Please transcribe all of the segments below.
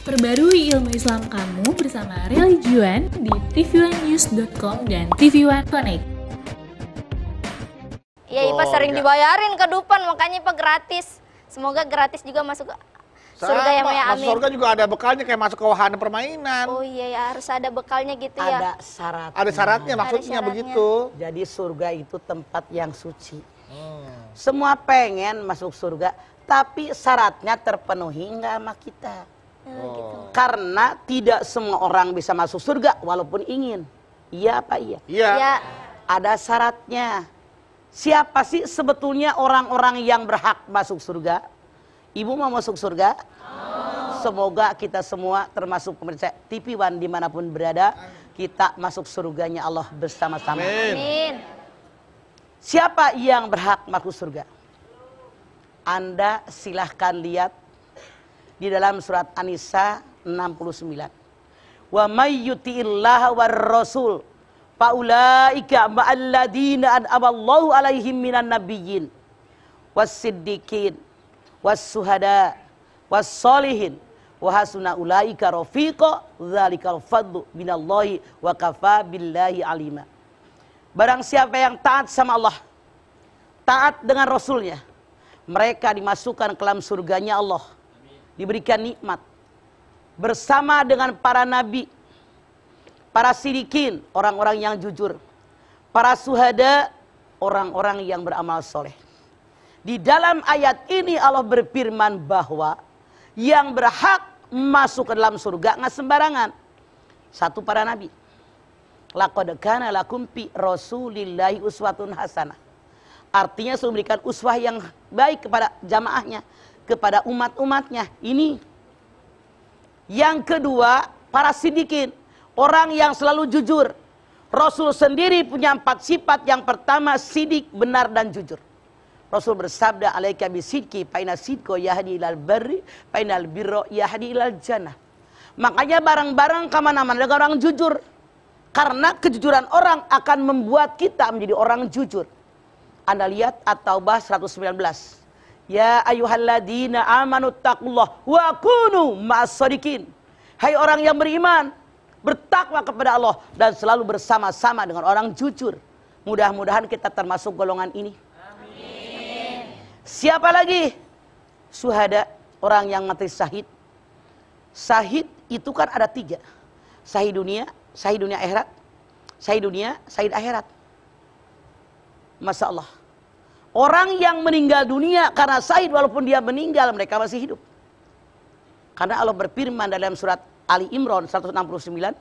Perbarui ilmu Islam kamu bersama Religion di tv1news.com dan TV1 Connect. Iya, Ipa sering dibayarin ke Dupan, makanya Ipa gratis. Semoga gratis juga masuk surga ya, Maya. Amin. Masuk surga juga ada bekalnya kayak masuk ke wahana permainan. Oh iya ya, harus ada bekalnya gitu ya. Ada syaratnya. Ada syaratnya, maksudnya syaratnya. begitu. Jadi surga itu tempat yang suci. Semua pengen masuk surga, tapi syaratnya terpenuhi nggak sama kita. Gitu. Karena tidak semua orang bisa masuk surga walaupun ingin. Iya apa iya? Iya. Ya, Ada syaratnya. Siapa sih sebetulnya orang-orang yang berhak masuk surga? Ibu mau masuk surga? Semoga kita semua termasuk pemirsa TV One dimanapun berada, kita masuk surganya Allah bersama-sama. amin. Siapa yang berhak masuk surga? Anda silahkan lihat di dalam surat An-Nisa 69. Wa may yuti'illaha war rasul faulaika ma'alladina an'amallahu alaihim minan nabiyyin was-siddiqin was-suhada was-solihin wa hasuna ulaika rafiqa dzalikal fadlu minallahi wa kafa billahi alima. Barang siapa yang taat sama Allah, taat dengan Rasulnya, mereka dimasukkan ke dalam surganya Allah, diberikan nikmat bersama dengan para nabi, para sidikin, orang-orang yang jujur, para suhada, orang-orang yang beramal soleh. Di dalam ayat ini Allah berfirman bahwa yang berhak masuk ke dalam surga nggak sembarangan. Satu, para nabi. Laqad kana lakum fi rasulillahi uswatun hasanah. Artinya sudah memberikan uswah yang baik kepada jamaahnya, kepada umat-umatnya. Ini. Yang kedua, para sidikin, orang yang selalu jujur. Rasul sendiri punya 4 sifat. Yang pertama, sidik, benar dan jujur. Rasul bersabda, alaika bisidqi fa inna sidqa yahdi ilal barri fa innal birra yahdi ilal jannah. Makanya bareng-bareng kemana-mana dengan orang jujur. Karena kejujuran orang akan membuat kita menjadi orang jujur. Anda lihat At-Taubah 119. Ya ayyuhalladzina amanu taqullah wa kunu ma'as-shadiqin. Hai orang yang beriman, bertakwa kepada Allah dan selalu bersama-sama dengan orang jujur. Mudah-mudahan kita termasuk golongan ini. Amin. Siapa lagi? Suhada, orang yang mati syahid. Syahid itu kan ada 3. Syahid dunia akhirat, syahid dunia, syahid akhirat. Masya Allah. Orang yang meninggal dunia karena syahid walaupun dia meninggal, mereka masih hidup. Karena Allah berfirman dalam surat Ali Imran 169,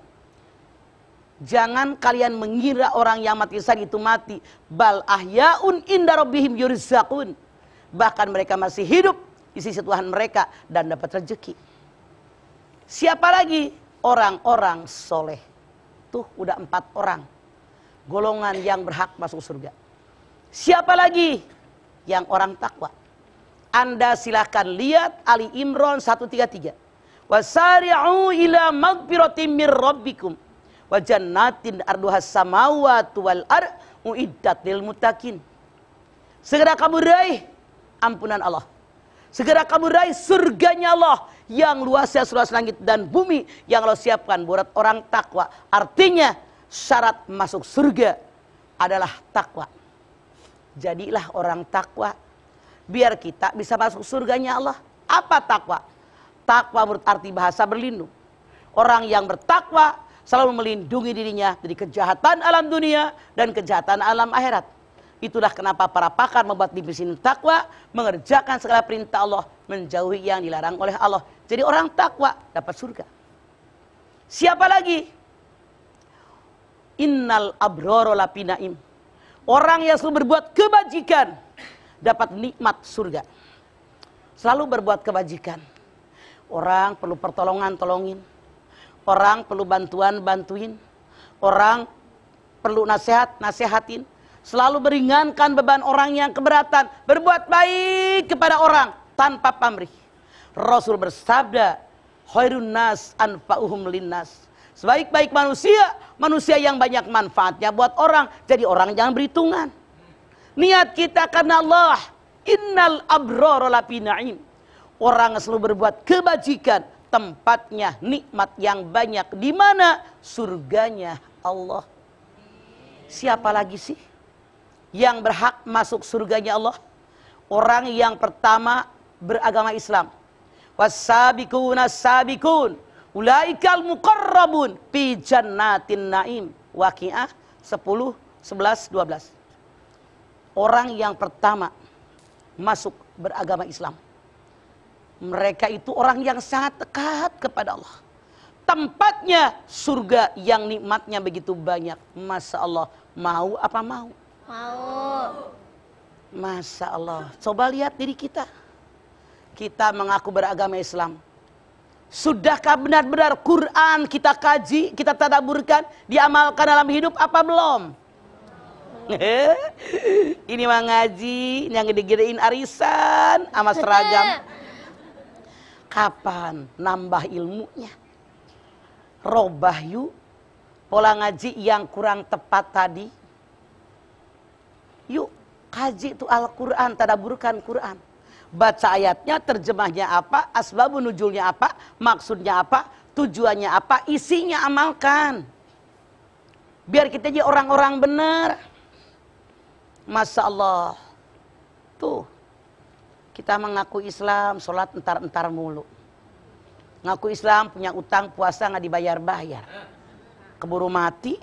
jangan kalian mengira orang yang mati syahid itu mati. Bal ahyaun inda rabbihim yurzaqun. Bahkan mereka masih hidup di sisi Tuhan mereka dan dapat rezeki. Siapa lagi? Orang-orang soleh. Tuh udah 4 orang. Golongan yang berhak masuk surga. Siapa lagi? Yang orang takwa. Anda silahkan lihat Ali Imran 133. Wasari'u ila magfiratin mir rabbikum wa jannatin arduhas samawati wal ard uiddat lil muttaqin. Segera kamu raih ampunan Allah. Segera kamu raih surganya Allah yang luasnya seluas langit dan bumi yang Allah siapkan buat orang takwa. Artinya syarat masuk surga adalah takwa. Jadilah orang takwa biar kita bisa masuk surganya Allah. Apa takwa? Takwa menurut arti bahasa berlindung. Orang yang bertakwa selalu melindungi dirinya dari kejahatan alam dunia dan kejahatan alam akhirat. Itulah kenapa para pakar membuat divisi takwa, mengerjakan segala perintah Allah, menjauhi yang dilarang oleh Allah. Jadi orang takwa dapat surga. Siapa lagi? Innal abrara lafi naim. Orang yang selalu berbuat kebajikan dapat nikmat surga. Selalu berbuat kebajikan. Orang perlu pertolongan, tolongin. Orang perlu bantuan, bantuin. Orang perlu nasihat, nasihatin. Selalu meringankan beban orang yang keberatan. Berbuat baik kepada orang tanpa pamrih. Rasul bersabda, khairun nas anfa'uhum linnas. Sebaik-baik manusia, manusia yang banyak manfaatnya buat orang. Jadi orang jangan berhitungan. Niat kita karena Allah. Innal abrara lafi na'im. Orang yang selalu berbuat kebajikan tempatnya nikmat yang banyak. Di mana? Surganya Allah. Siapa lagi sih yang berhak masuk surganya Allah? Orang yang pertama beragama Islam. Was-sabiquna as-sabiqun ulaikal muqarrabun fi jannatin naim. Waqiah 10, 11, 12. Orang yang pertama masuk beragama Islam, mereka itu orang yang sangat dekat kepada Allah. Tempatnya surga yang nikmatnya begitu banyak. Masya Allah, mau apa mau? Mau. Masya Allah, coba lihat diri kita. Kita mengaku beragama Islam. Sudahkah benar-benar Quran kita kaji, kita tadabburkan, diamalkan dalam hidup apa belum? Ini mah ngaji, yang gede-gedein arisan sama seragam. Kapan nambah ilmunya? Robah yuk pola ngaji yang kurang tepat tadi. Yuk kaji itu Al-Quran, tadabburkan Quran. Baca ayatnya, terjemahnya apa, asbabun nuzulnya apa, maksudnya apa, tujuannya apa, isinya amalkan. Biar kita jadi orang-orang benar. Masya Allah. Tuh, kita mengaku Islam, sholat entar-entar mulu. Ngaku Islam, punya utang, puasa nggak dibayar-bayar. Keburu mati,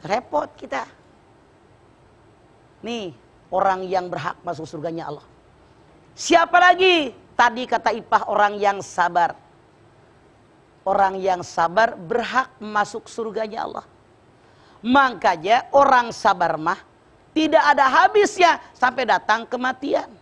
repot kita. Nih, orang yang berhak masuk surganya Allah. Siapa lagi? Tadi kata Ipah, orang yang sabar. Orang yang sabar berhak masuk surganya Allah. Makanya orang sabar mah tidak ada habisnya sampai datang kematian.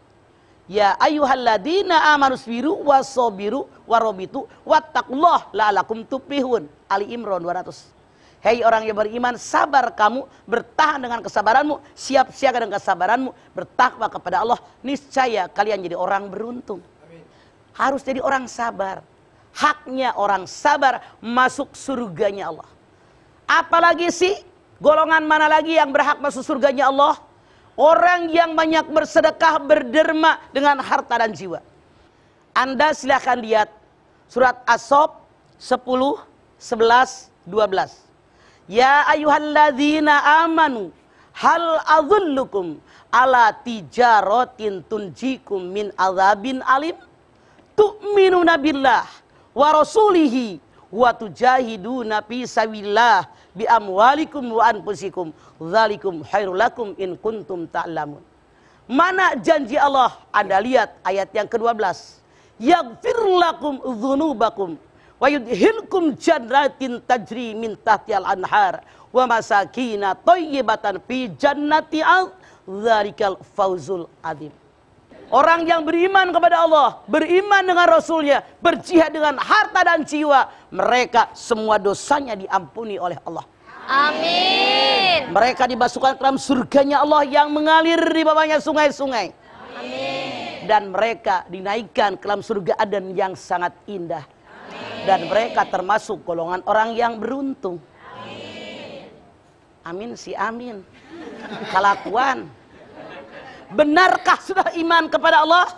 Ya ayyuhalladzina amanusbiru wasobiru warobitu wattaqullah la'alakum tuflihun. Ali Imran 200. Hei orang yang beriman, sabar kamu, bertahan dengan kesabaranmu, siap siaga dengan kesabaranmu, bertakwa kepada Allah, niscaya kalian jadi orang beruntung. Amin. Harus jadi orang sabar. Haknya orang sabar masuk surganya Allah. Apalagi sih, golongan mana lagi yang berhak masuk surganya Allah? Orang yang banyak bersedekah, berderma dengan harta dan jiwa. Anda silahkan lihat surat As-Sof 10, 11, 12. Ya ayyuhalladzina amanu hal adullukum ala tijaratin tunjikum min azabin alim tu'minuna billah wa rasulihi wa tujahiduna fi sabilillah bi amwalikum wa anfusikum dzalikum khairul lakum in kuntum ta'lamun. Mana janji Allah? Anda lihat ayat yang ke-12. Yaghfir lakum dzunubakum wa yudhilkum jannatin tajri min tahtihal anhar wa masakina thayyibatan fi jannati dzalikal fawzul adzim. Orang yang beriman kepada Allah, beriman dengan Rasulnya, berjihad dengan harta dan jiwa, mereka semua dosanya diampuni oleh Allah. Amin. Mereka dimasukkan ke dalam surganya Allah yang mengalir di bawahnya sungai-sungai. Amin. Dan mereka dinaikkan ke dalam surga Aden yang sangat indah. Dan mereka termasuk golongan orang yang beruntung. Amin si amin. Kelakuan. Benarkah sudah iman kepada Allah?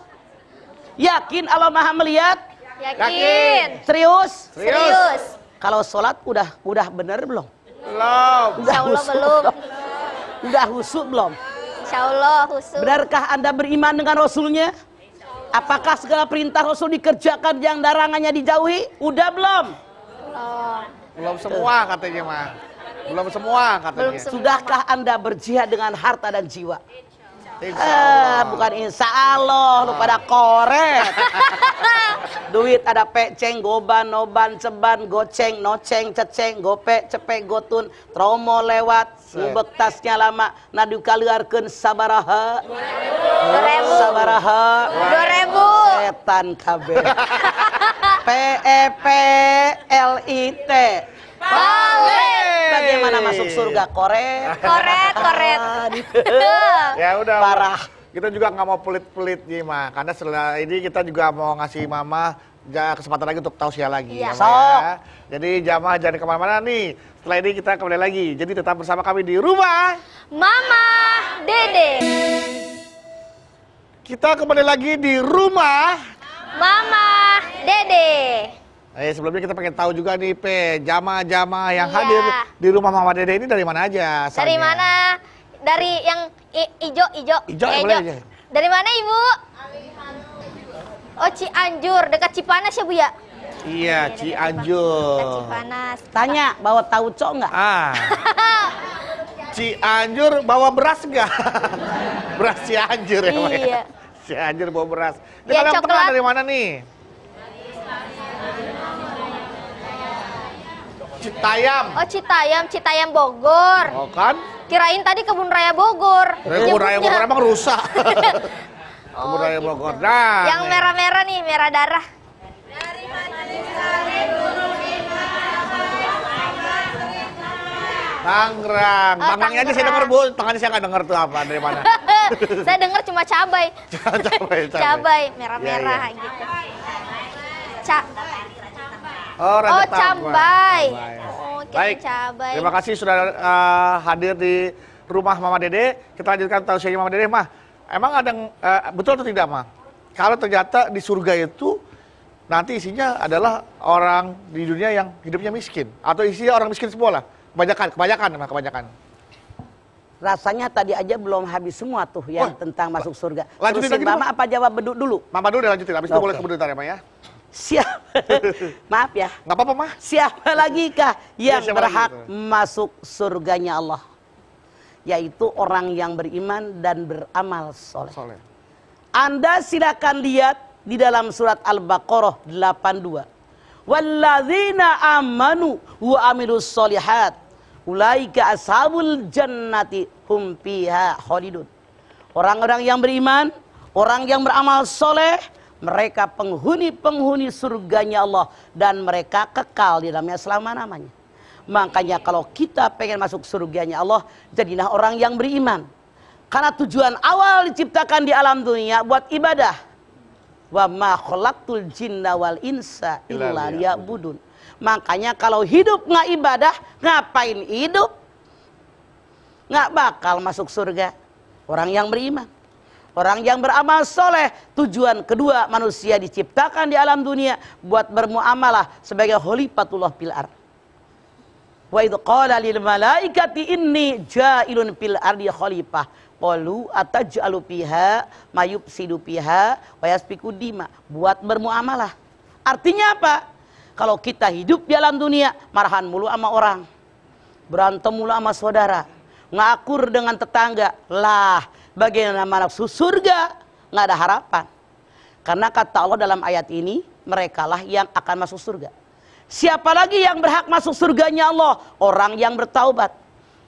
Yakin Allah Maha melihat? Yakin. Serius? Serius. Kalau sholat udah benar belum? Belum. Insya Allah belum. Udah husuk belum? Insya Allah khusus. Benarkah Anda beriman dengan Rasulnya? Apakah segala perintah Rasul dikerjakan, yang larangannya dijauhi? Udah belum? Belum semua katanya mah. Belum semua katanya. Sudahkah Anda berjihad dengan harta dan jiwa? Insya Allah. Bukan insya Allah, lu pada koret. Duit ada peceng, goban, noban, ceban, goceng, noceng, ceceng, gope, cepek, gotun, tromo lewat, ngubek tasnya lama, nadu kaliarkeun sabaraha. 2000. Sabaraha. 2000. Setan kabeh. PEPLIT. Bagaimana masuk surga? Koret. Koret. Ya udah. Parah. Kita juga nggak mau pelit-pelit nih mah, karena setelah ini kita juga mau ngasih mama kesempatan lagi untuk tausiah lagi. Iya. Ya, Ma, ya. Jadi jamaah jangan kemana-mana nih. Setelah ini kita kembali lagi. Jadi tetap bersama kami di rumah Mama Dede. Kita kembali lagi di rumah Mama Dede. Sebelumnya kita pengen tahu juga nih, jamaah-jamaah yang Iya. hadir di rumah Mama Dede ini dari mana aja asalnya? Dari mana? Dari yang ijo. Ijo, boleh aja. Dari mana Ibu? Oh, Cianjur, dekat Cipanas ya Bu ya? Iya, Dekat Cianjur. Cipanas. Tanya, bawa tauco nggak? Cianjur bawa beras nggak? Beras Cianjur ya, Pak, ya? Iya. Cianjur bawa beras. Di Iya, Palembang Tengah coklat. dari mana nih? Citayam. Oh, Citayam Bogor. Oh kan? Kirain tadi Kebun Raya Bogor. Kebun Raya Bogor Nyebutnya. emang rusak. Kebun Raya gitu. Bogor. Nah, Yang nih. merah-merah nih, merah darah. Tangerang. Oh, Tangerangnya aja saya Tangerang. denger, Bu. Tangannya saya nggak denger tuh apa dari mana. Saya dengar cuma cabai. Cabai. Merah-merah Iya, iya. gitu. Oh, Raja Oh, Tambay. cambai. Tambay. Oh, kirain Baik. cabai. Terima kasih sudah hadir di rumah Mama Dede. Kita lanjutkan tausiahnya Mama Dede, Mah. Emang ada betul atau tidak, Mah? Kalau ternyata di surga itu nanti isinya adalah orang di dunia yang hidupnya miskin atau isinya orang miskin semua lah. Kebanyakan. Rasanya tadi aja belum habis semua tuh yang tentang masuk surga. Lanjutin Terusin lagi, Mama apa jawab beduk dulu? Mama dulu udah lanjutin, habis itu Oke. boleh ke bentar ya, Mah ya. Siap. Maaf ya. Nggak apa-apa, Mah. Siapa lagi kah yang siapa berhak lagi itu? masuk surganya Allah? Yaitu orang yang beriman dan beramal soleh. Soleh. Anda silakan lihat di dalam surat Al-Baqarah 82. Walladzina amanu wa amilus solihat ulaika ashabul jannati hum fiha khalidun. Orang-orang yang beriman, orang yang beramal soleh, mereka penghuni-penghuni surganya Allah dan mereka kekal di dalamnya selama-lamanya. Makanya kalau kita pengen masuk surganya Allah, jadilah orang yang beriman. Karena tujuan awal diciptakan di alam dunia buat ibadah. Wa ma khalaqtul jinna wal insa illa liya'budun. Makanya kalau hidup nggak ibadah, ngapain hidup? Nggak bakal masuk surga. Orang yang beriman, orang yang beramal soleh. Tujuan kedua manusia diciptakan di alam dunia buat bermuamalah sebagai khalifatullah fil ardh. Wa idh qala lil malaikati inni ja'ilun fil ardi khalifah qalu ataj'alu fiha mayufsidu fiha wa yasfiku dima. Buat bermuamalah. Artinya apa? Kalau kita hidup di alam dunia, marahan mulu sama orang, berantem mulu sama saudara, ngakur dengan tetangga, lah bagaimana masuk surga? Nggak ada harapan. Karena kata Allah dalam ayat ini, merekalah yang akan masuk surga. Siapa lagi yang berhak masuk surganya Allah? Orang yang bertaubat.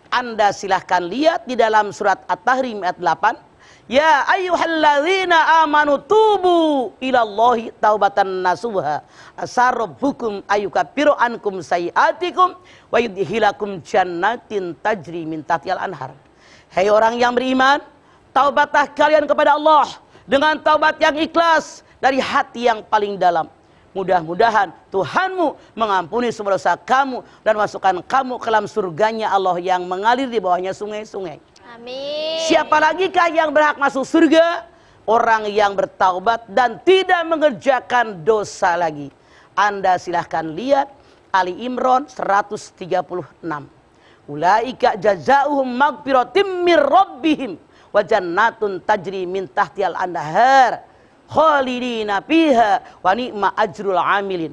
Anda silahkan lihat di dalam surat At-Tahrim ayat 8. Ya ayyuhalladzina amanu tubu ilallahi taubatan nasuha asarabbukum ayyukaffiru ankum sayiatikum wa yudhilakum jannatin tajri min tahtihal anhar. Hai orang yang beriman, taubatlah kalian kepada Allah dengan taubat yang ikhlas dari hati yang paling dalam. Mudah-mudahan Tuhanmu mengampuni semua dosa kamu dan masukkan kamu ke dalam surganya Allah yang mengalir di bawahnya sungai-sungai. Amin. Siapa lagi kah yang berhak masuk surga? Orang yang bertaubat dan tidak mengerjakan dosa lagi. Anda silahkan lihat Ali Imran 136. Ulaika jazaohum magfiratim mir rabbihim wa jannatun tajri min tahtihal anhar khalidina fiha wa ni'ma ajrul amilin.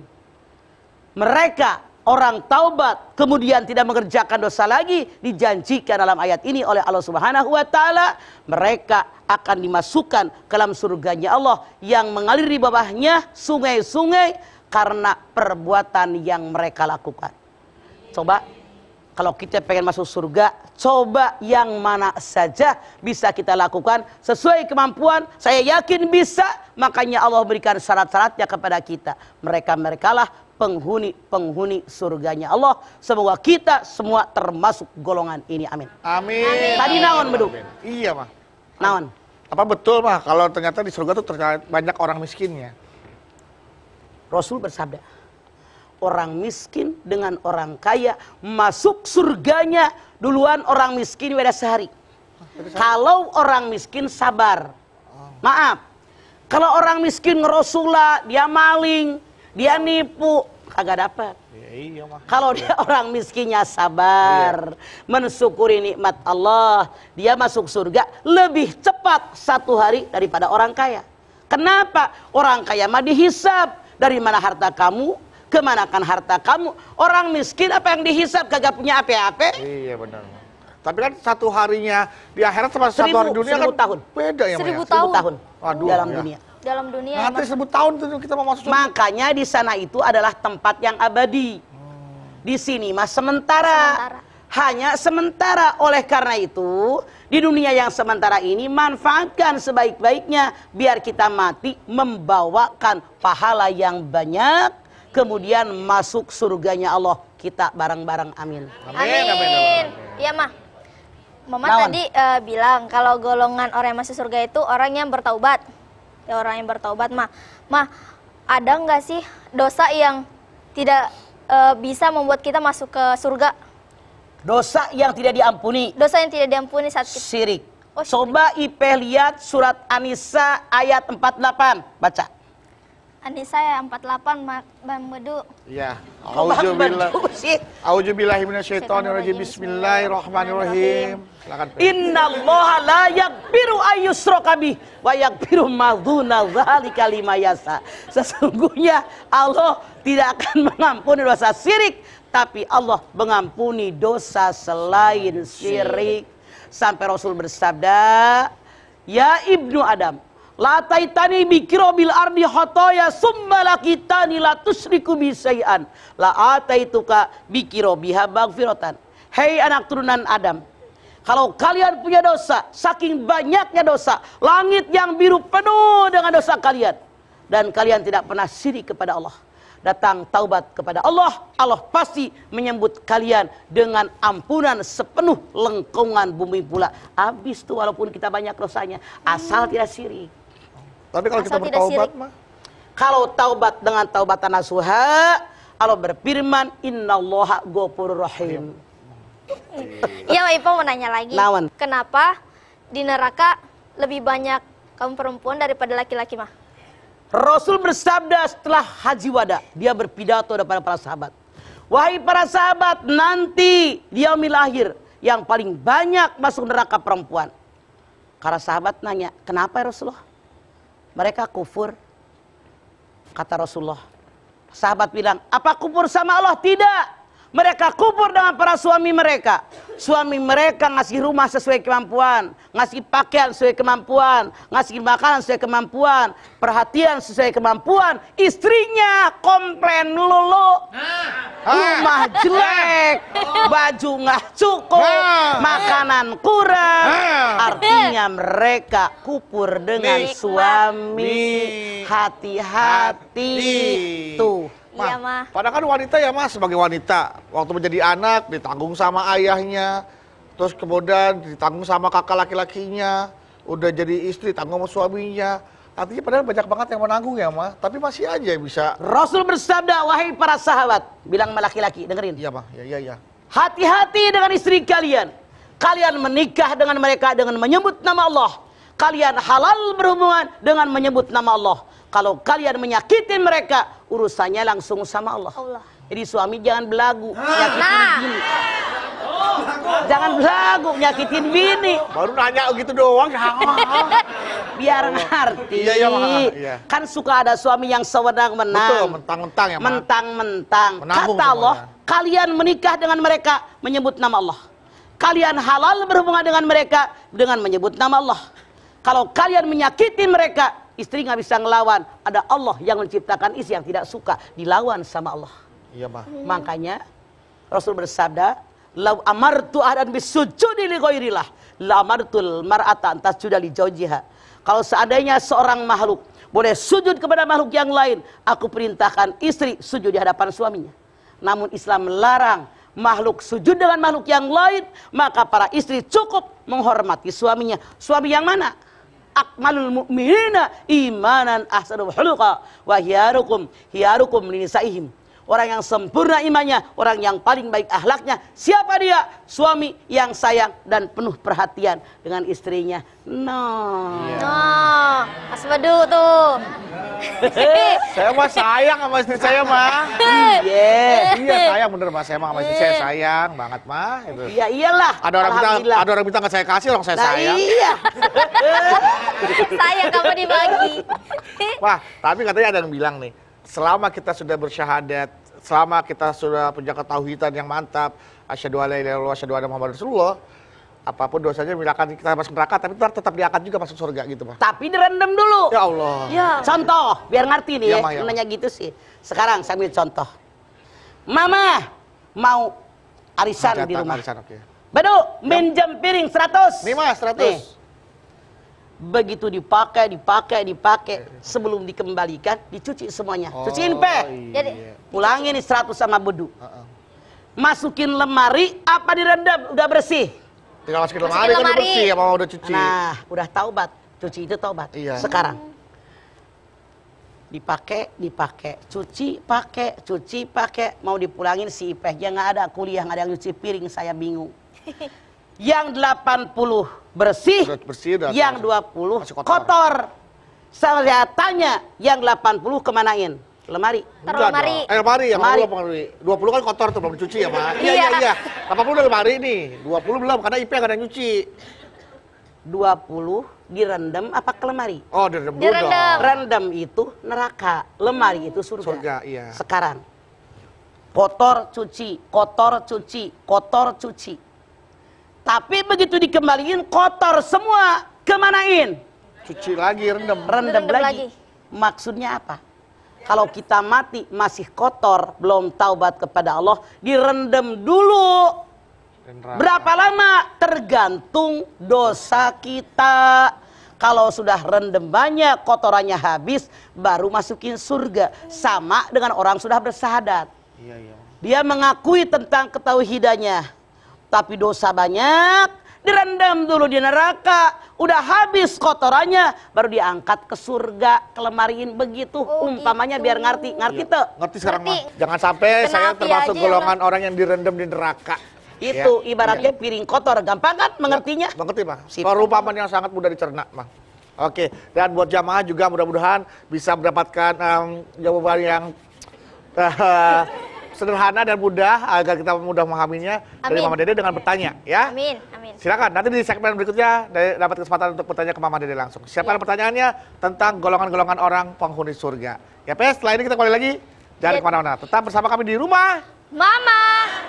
Mereka orang taubat kemudian tidak mengerjakan dosa lagi, dijanjikan dalam ayat ini oleh Allah Subhanahu wa taala, mereka akan dimasukkan ke dalam surganya Allah yang mengalir di bawahnya sungai-sungai karena perbuatan yang mereka lakukan. Coba kalau kita pengen masuk surga, coba yang mana saja bisa kita lakukan sesuai kemampuan. Saya yakin bisa, makanya Allah berikan syarat-syaratnya kepada kita. Mereka-merekalah penghuni-penghuni surganya Allah. Semoga kita semua termasuk golongan ini. Amin. Amin. Tadi naon beduk? Iya, Mah. Naon? Apa betul, Mah, kalau ternyata di surga tuh ternyata banyak orang miskinnya? Rasul bersabda, orang miskin dengan orang kaya masuk surganya duluan orang miskin beda sehari. Kalau orang miskin sabar, maaf. Kalau orang miskin ngerosula, dia maling, dia nipu, kagak dapat. Iya, mah. Kalau dia orang miskinnya sabar, mensyukuri nikmat Allah, dia masuk surga lebih cepat 1 hari daripada orang kaya. Kenapa? Orang kaya mah dihisab. Dari mana harta kamu, kemanakan harta kamu. Orang miskin apa yang dihisab, kagak punya apa-apa. Iya benar. Tapi kan 1 harinya di akhirat sama 1 hari dunia 1000 kan tahun. beda ya, 1000 Maya? tahun. Aduh, dalam ya. dunia. Dalam dunia ya, Nanti Mas. 1000 tahun tuh kita mau masuk surga. Makanya di sana itu adalah tempat yang abadi. Di sini mah sementara. Hanya sementara. Oleh karena itu, di dunia yang sementara ini manfaatkan sebaik-baiknya biar kita mati membawakan pahala yang banyak, kemudian masuk surganya Allah kita bareng-bareng. Amin. Amin. Iya, Mah. Mama Nawan. tadi bilang kalau golongan orang yang masuk surga itu orang yang bertaubat. Ya, orang yang bertaubat, Mah, ada nggak sih dosa yang tidak bisa membuat kita masuk ke surga? Dosa yang tidak diampuni, Dosa yang tidak diampuni saat kita... syirik. Oh, syirik. Coba Ipeh lihat surat An-Nisa ayat 48. Baca. Anissa ya 48, Bang Bedu. Iya. Auzubillah. Auzubillahi minasyaitonirrajim. Bismillahirrahmanirrahim. Silakan. Innallaha la yaghfiru ayyushraka bih wa yaghfiru ma dzuna dzalika liman yasha. Sesungguhnya Allah tidak akan mengampuni dosa syirik, tapi Allah mengampuni dosa selain syirik. Sampai Rasul bersabda, "Ya Ibnu Adam, la taitani bikirobil ardi khotoya summa lakitani la tusyriku bi syai'an la ataituka bikirobiha bagfiratan." Hei anak turunan Adam, kalau kalian punya dosa, saking banyaknya dosa, langit yang biru penuh dengan dosa kalian, dan kalian tidak pernah syirik kepada Allah, datang taubat kepada Allah, Allah pasti menyambut kalian dengan ampunan sepenuh lengkungan bumi pula. Habis tuh walaupun kita banyak dosanya, asal tidak syirik. Tapi kalau kita Asal tidak bertaubat syirik. mah, Kalau taubat dengan taubatan nasuha, Allah berfirman, innallaha ghafurur rahim. Iya, Ipa mau nanya lagi. Nawan. Kenapa di neraka lebih banyak kaum perempuan daripada laki-laki, Mah? Rasul bersabda setelah haji wada, dia berpidato kepada para sahabat. Wahai para sahabat, nanti di yaumil akhir yang paling banyak masuk neraka perempuan. Para sahabat nanya, kenapa ya Rasulullah? Mereka kufur. Kata Rasulullah. Sahabat bilang, apa kufur sama Allah? Tidak. Mereka kufur dengan para suami mereka. Suami mereka ngasih rumah sesuai kemampuan, ngasih pakaian sesuai kemampuan, ngasih makanan sesuai kemampuan, perhatian sesuai kemampuan. Istrinya komplain lulu, rumah jelek, baju nggak cukup, makanan kurang. Artinya mereka kufur dengan suami. Hati-hati tuh. Iya, Mah. padahal kan wanita ya Mas, sebagai wanita waktu menjadi anak ditanggung sama ayahnya, terus kemudian ditanggung sama kakak laki-lakinya, udah jadi istri tanggung sama suaminya. Artinya padahal banyak banget yang menanggung ya Mas, tapi masih aja bisa. Rasul bersabda, wahai para sahabat, bilang sama laki-laki, dengerin. Iya Mas, iya. Hati-hati dengan istri kalian. Kalian menikah dengan mereka dengan menyebut nama Allah. Kalian halal berhubungan dengan menyebut nama Allah. Kalau kalian menyakiti mereka, urusannya langsung sama Allah. Jadi suami jangan belagu, nyakitin bini. Jangan belagu, nyakitin bini. Baru nanya gitu doang. Biar ngerti. Iya, iya. Kan suka ada suami yang sewenang-wenang. Betul, mentang-mentang ya Mas. Mentang-mentang. Menanggung Kata Allah, semuanya. kalian menikah dengan mereka menyebut nama Allah. Kalian halal berhubungan dengan mereka dengan menyebut nama Allah. Kalau kalian menyakiti mereka, istri nggak bisa ngelawan. Ada Allah yang menciptakan istri yang tidak suka dilawan sama Allah. Iya Mas. Makanya Rasul bersabda, "Lau amartu ahadan bisujudi li ghairillah, la amartul mar'ata an tasjuda li zawjiha." Kalau seandainya seorang makhluk boleh sujud kepada makhluk yang lain, aku perintahkan istri sujud di hadapan suaminya. Namun Islam melarang makhluk sujud dengan makhluk yang lain, maka para istri cukup menghormati suaminya. Suami yang mana? Akmalul mu'minina imanan ahsanu khuluqa wa hiyarukum linisa'ihim. orang yang sempurna imannya, orang yang paling baik akhlaknya. Siapa dia? Suami yang sayang dan penuh perhatian dengan istrinya. Nah, Mas Bedu tuh. Saya mah sayang sama istri saya mah. Iya. Iya sayang bener mas, saya mah sama istri saya sayang banget mah. Itu. Ya iyalah. Ada orang minta nggak saya kasih, orang saya Nah, sayang. iya. Sayang kamu dibagi. Wah, tapi katanya ada yang bilang nih, selama kita sudah bersyahadat, selama kita sudah punya ketauhidan yang mantap, asyhadu alla ilaha illallah, asyhadu anna muhammadar rasulullah, apapun dosanya misalkan kita masuk neraka, tapi ntar tetap diangkat juga masuk surga gitu, Pak. Tapi direndam dulu. Ya Allah. Ya. Contoh, biar ngerti nih Ya, ya, Ma, ya, Ma. nanya gitu sih. Sekarang saya ambil contoh. Mama mau arisan di rumah. Arisan, oke. Bedu, minjem piring 100. Nih mas, 100. Nih. Begitu dipakai, sebelum dikembalikan, dicuci semuanya. Cuciin pe. Iya. Jadi- Pulangin nih 100 sama bedu. Heeh. Masukin lemari, apa direndam? Udah bersih. Tinggal masukin Masukin lemari kan udah lemari. bersih ya, mau udah cuci. Nah, udah taubat. Cuci itu taubat. Iya. Sekarang. Dipakai, cuci, pakai. Mau dipulangin si Ipeh. Ya nggak ada kuliah, nggak ada yang cuci piring, saya bingung. Yang 80 bersih, Udah bersih, udah yang masih 20 kotor. kotor. Saya tanya, yang 80 kemanain? Lemari. Taruh Enggak lemari. dong. Lemari ya, Lemari. 20 kan kotor tuh, belum dicuci ya, Pak. Iya. Iya. 80 udah lemari nih, 20 belum, karena IP nggak ada yang nyuci. 20 direndam apa ke lemari? Oh, direndam dulu Direndam. dong. Rendam itu neraka, lemari itu surga. Surga, iya. Sekarang kotor cuci. Tapi begitu dikembaliin kotor semua, kemanain? Cuci lagi, rendam. Rendam Direndam lagi. lagi. Maksudnya apa? Kalau kita mati masih kotor, belum taubat kepada Allah, direndam dulu. Berapa lama? Tergantung dosa kita. Kalau sudah rendam banyak, kotorannya habis, baru masukin surga. Sama dengan orang sudah bersahadat. Iya. Dia mengakui tentang ketauhidannya, tapi dosa banyak, direndam dulu di neraka. Udah habis kotorannya, baru diangkat ke surga, kelemariin begitu. Umpamanya gitu. biar ngerti tuh. Ngerti sekarang Ngerti. mah. Jangan sampai Kena saya api termasuk aja, golongan orang yang direndam di neraka. Itu Ya. ibaratnya piring kotor, gampang kan mengertinya? Mengerti, Mah. Sip. Perumpamaan yang sangat mudah dicerna, Mah. Oke, dan buat jamaah juga mudah-mudahan bisa mendapatkan jawaban yang sederhana dan mudah agar kita mudah memahaminya dari Amin. Mama Dede dengan bertanya, ya. Amin. Silakan, nanti di segmen berikutnya dapat kesempatan untuk bertanya ke Mama Dede langsung. Siapkan pertanyaannya tentang golongan-golongan orang penghuni surga. Ya, Pes, setelah ini kita kembali lagi. Jangan kemana-mana, tetap bersama kami di rumah. Mama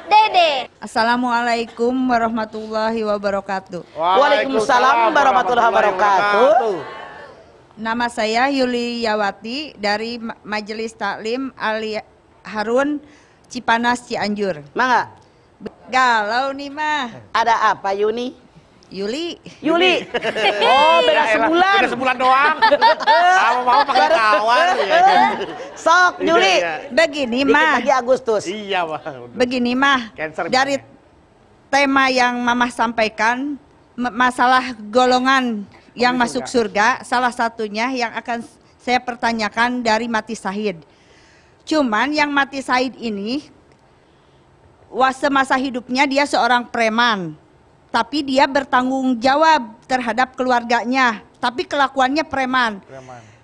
Dede. Assalamualaikum warahmatullahi wabarakatuh. Waalaikumsalam warahmatullahi wabarakatuh. Nama saya Yuli Yawati dari Majelis Taklim Ali Harun Cipanas Cianjur. Mangga, Galau nih mah, ada apa Yuni? Yuli. Yuli. Oh, beda sebulan. Beda sebulan doang. Mau pakai tawar. Sok Yuli. Iya. Begini Dikit mah, lagi Agustus. Iya, Mah. begini mah. Cancer Dari tema yang Mamah sampaikan, masalah golongan yang masuk surga, salah satunya yang akan saya pertanyakan dari mati syahid. Cuman yang mati syahid ini, semasa hidupnya dia seorang preman, tapi dia bertanggung jawab terhadap keluarganya, tapi kelakuannya preman.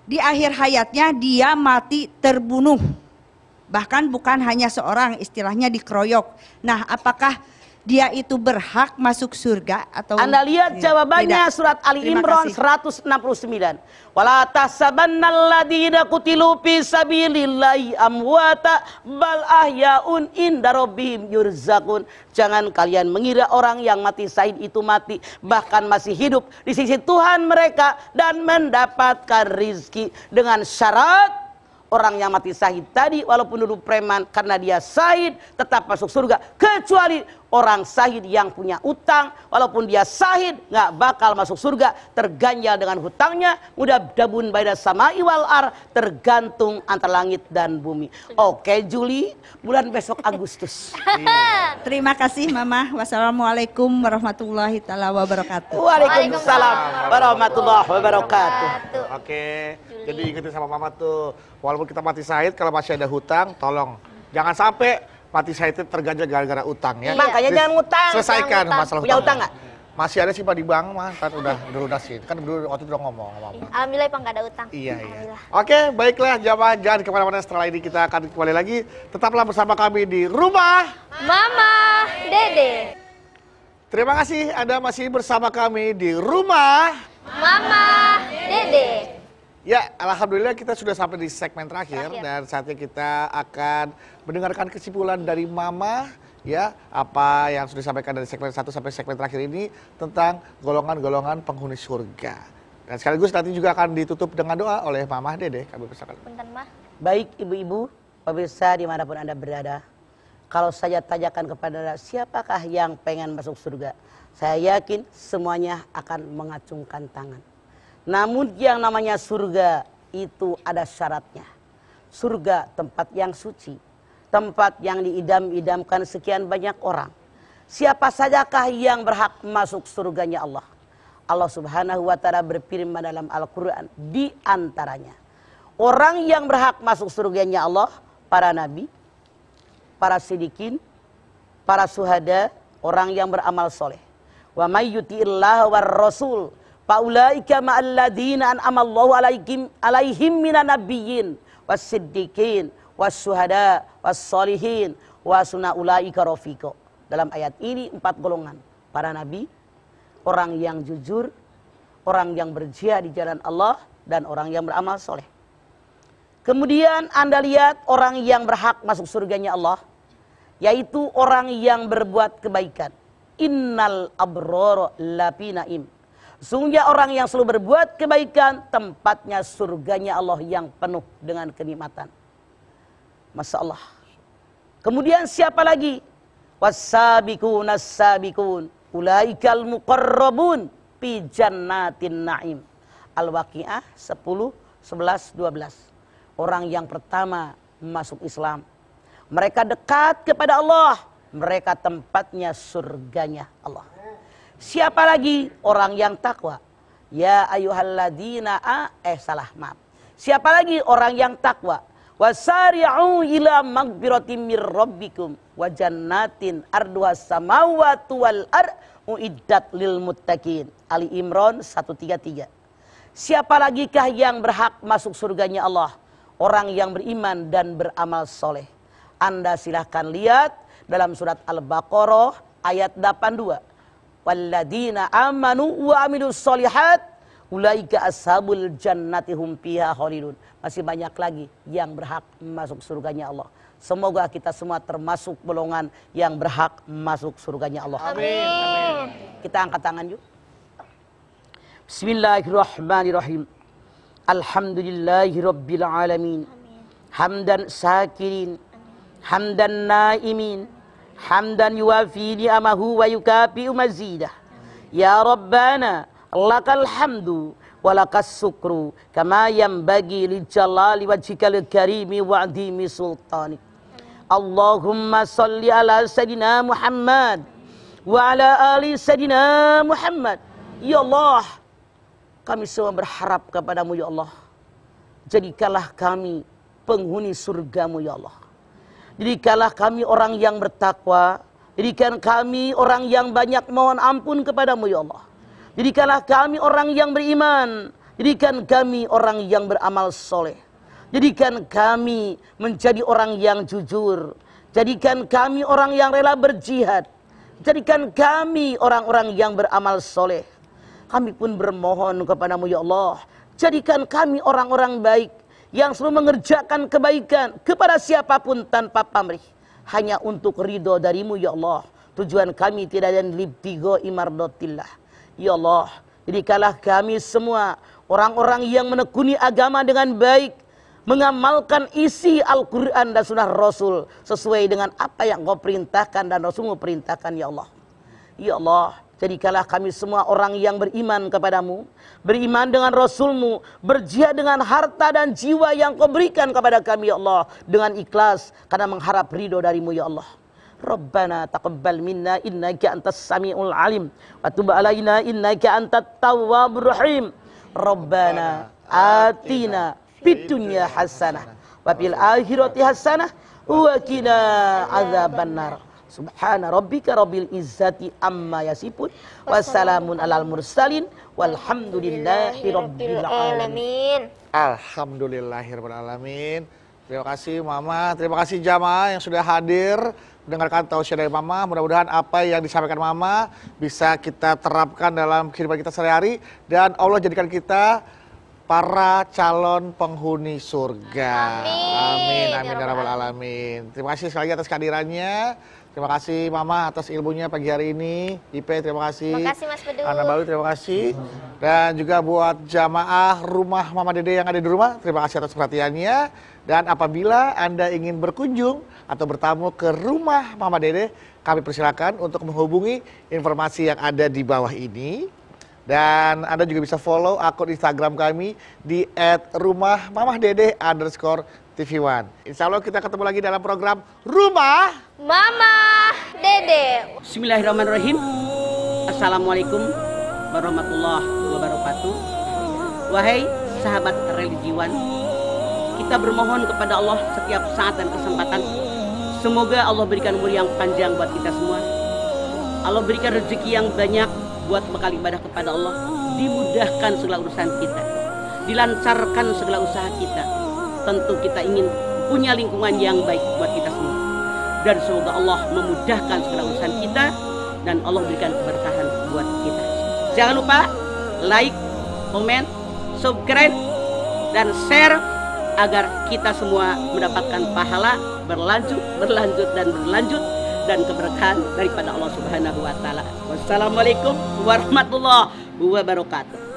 Di akhir hayatnya dia mati terbunuh, bahkan bukan hanya seorang, istilahnya dikeroyok. Nah, apakah dia itu berhak masuk surga atau Anda lihat jawabannya tidak? surat Ali Terima Imran kasih. 169. Wala tahsabannalladzina qutilu fi sabilillahi amwata bal ahyaun inda rabbihim yurzaqun. Jangan kalian mengira orang yang mati syahid itu mati, bahkan masih hidup di sisi Tuhan mereka dan mendapatkan rizki dengan syarat orang yang mati syahid tadi walaupun dulu preman, karena dia syahid tetap masuk surga, kecuali orang syahid yang punya utang, walaupun dia syahid nggak bakal masuk surga, terganjal dengan hutangnya. Mudabdabun baina sama'i wal ar, tergantung antara langit dan bumi. Oke Juli, bulan besok Agustus. Terima kasih Mama. Wassalamualaikum warahmatullahi taala wabarakatuh. Waalaikumsalam warahmatullahi wabarakatuh. Oke, jadi ingetin sama Mama tuh, walaupun kita mati syahid, kalau masih ada hutang, tolong Jangan sampai mati saya itu terganjal gara-gara utang ya. Makanya jangan ngutang. Selesaikan Jangan ngutang. masalah Punya utang. utang nggak? Masih ada sih Pak di bank mah, kan udah lunasin. Kan dulu waktu itu udah ngomong sama Mama. Alhamdulillah Pak nggak ada utang. Iya, iya. Alhamdulillah. Oke, baiklah jamaah, jangan kemana-mana, setelah ini kita akan kembali lagi. Tetaplah bersama kami di Rumah. Mama Dede. Terima kasih Anda masih bersama kami di Rumah. Mama Dede. Ya, alhamdulillah kita sudah sampai di segmen terakhir dan saatnya kita akan mendengarkan kesimpulan dari Mama ya, apa yang sudah disampaikan dari segmen 1 sampai segmen terakhir ini tentang golongan-golongan penghuni surga. Dan sekaligus nanti juga akan ditutup dengan doa oleh Mama Dede. Kami persilakan. Punten Mah. Baik ibu-ibu, pemirsa dimanapun Anda berada. Kalau saya tanyakan kepada Anda, siapakah yang pengen masuk surga? Saya yakin semuanya akan mengacungkan tangan. Namun yang namanya surga itu ada syaratnya. Surga tempat yang suci. Tempat yang diidam-idamkan sekian banyak orang. Siapa sajakah yang berhak masuk surganya Allah? Allah Subhanahu wa ta'ala berfirman dalam Al-Quran, di antaranya orang yang berhak masuk surganya Allah, para nabi, para sidikin, para suhada, orang yang beramal soleh. Wa may yuti'illah war rasul faulaika ma'alladzina an'amallahu alaihim minan nabiyyin was-siddiqin was-syuhada was-sholihin wa sunna ulaika rafiqa. Dalam ayat ini 4 golongan, para nabi, orang yang jujur, orang yang berjihad di jalan Allah, dan orang yang beramal soleh. Kemudian Anda lihat orang yang berhak masuk surganya Allah, yaitu orang yang berbuat kebaikan. Innal abrara lafi naim. Sungguhnya orang yang selalu berbuat kebaikan, tempatnya surganya Allah yang penuh dengan kenikmatan. Masya Allah. Kemudian siapa lagi? Was-sabiqun as-sabiqun ulaikal muqarrabun fi jannatin naim. Al-Waqiah 10, 11, 12. Orang yang pertama masuk Islam, mereka dekat kepada Allah, mereka tempatnya surganya Allah. Siapa lagi? Orang yang takwa. Ya ayyuhalladzina maaf. Siapa lagi orang yang takwa? Wasari'u ila magfiratin mir rabbikum wa jannatin arduhas samawati wal ard uiddat lil muttaqin. Ali Imran 133. Siapa lagikah yang berhak masuk surganya Allah? Orang yang beriman dan beramal soleh. Anda silahkan lihat dalam surat Al-Baqarah ayat 82. Walladzina amanu wa amilus solihat ulaika ashabul jannati hum fiha khalidun. Masih banyak lagi yang berhak masuk surganya Allah. Semoga kita semua termasuk golongan yang berhak masuk surganya Allah. Amin. Amin. Kita angkat tangan yuk. Bismillahirrahmanirrahim. Alhamdulillahirabbil alamin. Hamdan syakirin, hamdan naimin, hamdan yuwafi ni'amahu wa yukafi'u mazidah. Ya Rabbana lakal hamdu walakas sukru kama yanbaghi li jalali wajhikal karimi wa adhimi sultanik. Allahumma salli ala sayyidina Muhammad wa ala ali sayyidina Muhammad. Ya Allah, kami semua berharap kepadamu ya Allah. Jadikanlah kami penghuni surgamu ya Allah. Jadikanlah kami orang yang bertakwa. Jadikan kami orang yang banyak mohon ampun kepadamu ya Allah. Jadikanlah kami orang yang beriman. Jadikan kami orang yang beramal soleh. Jadikan kami menjadi orang yang jujur. Jadikan kami orang yang rela berjihad. Jadikan kami orang-orang yang beramal soleh. Kami pun bermohon kepadamu ya Allah. Jadikan kami orang-orang baik yang selalu mengerjakan kebaikan kepada siapapun tanpa pamrih, hanya untuk ridho darimu ya Allah. Tujuan kami tidak ada libtigo imardotillah. Ya Allah, jadikanlah kami semua orang-orang yang menekuni agama dengan baik, mengamalkan isi Al-Quran dan sunnah Rasul sesuai dengan apa yang Kau perintahkan dan Rasulmu perintahkan ya Allah. Ya Allah, jadikanlah kami semua orang yang beriman kepadamu, beriman dengan Rasulmu, berjihad dengan harta dan jiwa yang Kau berikan kepada kami ya Allah, dengan ikhlas karena mengharap ridho darimu ya Allah. Rabbana taqabbal minna innaka antas samiul alim wa tub alaina innaka antat tawwabur rahim. Rabbana atina fid dunya hasanah wa wa fil akhirati hasanah wa qina adzabannar. Subhana rabbika rabbil izzati amma yasifun wassalamun alal mursalin walhamdulillahi rabbil alamin. Alhamdulillahirabbil alamin. Terima kasih Mama, terima kasih jamaah yang sudah hadir mendengarkan tausiah dari Mama. Mudah-mudahan apa yang disampaikan Mama bisa kita terapkan dalam kehidupan kita sehari-hari dan Allah jadikan kita para calon penghuni surga. Amin, amin ya rabbal alamin. Terima kasih sekali lagi atas kehadirannya. Terima kasih Mama atas ilmunya pagi hari ini. Ipe terima kasih. Terima kasih Mas Bedul. Ana Balu terima kasih. Dan juga buat jamaah rumah Mama Dede yang ada di rumah, terima kasih atas perhatiannya. Dan apabila Anda ingin berkunjung atau bertamu ke rumah Mama Dede, kami persilakan untuk menghubungi informasi yang ada di bawah ini. Dan Anda juga bisa follow akun Instagram kami di @rumahmamahdede_tv1. Insya Allah kita ketemu lagi dalam program Rumah Mama Dede. Bismillahirrahmanirrahim. Assalamualaikum warahmatullahi wabarakatuh. Wahai sahabat religiwan, kita bermohon kepada Allah setiap saat dan kesempatan. Semoga Allah berikan umur yang panjang buat kita semua. Allah berikan rezeki yang banyak buat bekal ibadah kepada Allah. Dimudahkan segala urusan kita, dilancarkan segala usaha kita. Tentu kita ingin punya lingkungan yang baik buat kita semua. Dan semoga Allah memudahkan segala urusan kita dan Allah berikan keberkahan buat kita. Jangan lupa like, komen, subscribe, dan share agar kita semua mendapatkan pahala berlanjut dan keberkahan daripada Allah Subhanahu wa taala. Wassalamualaikum warahmatullahi wabarakatuh.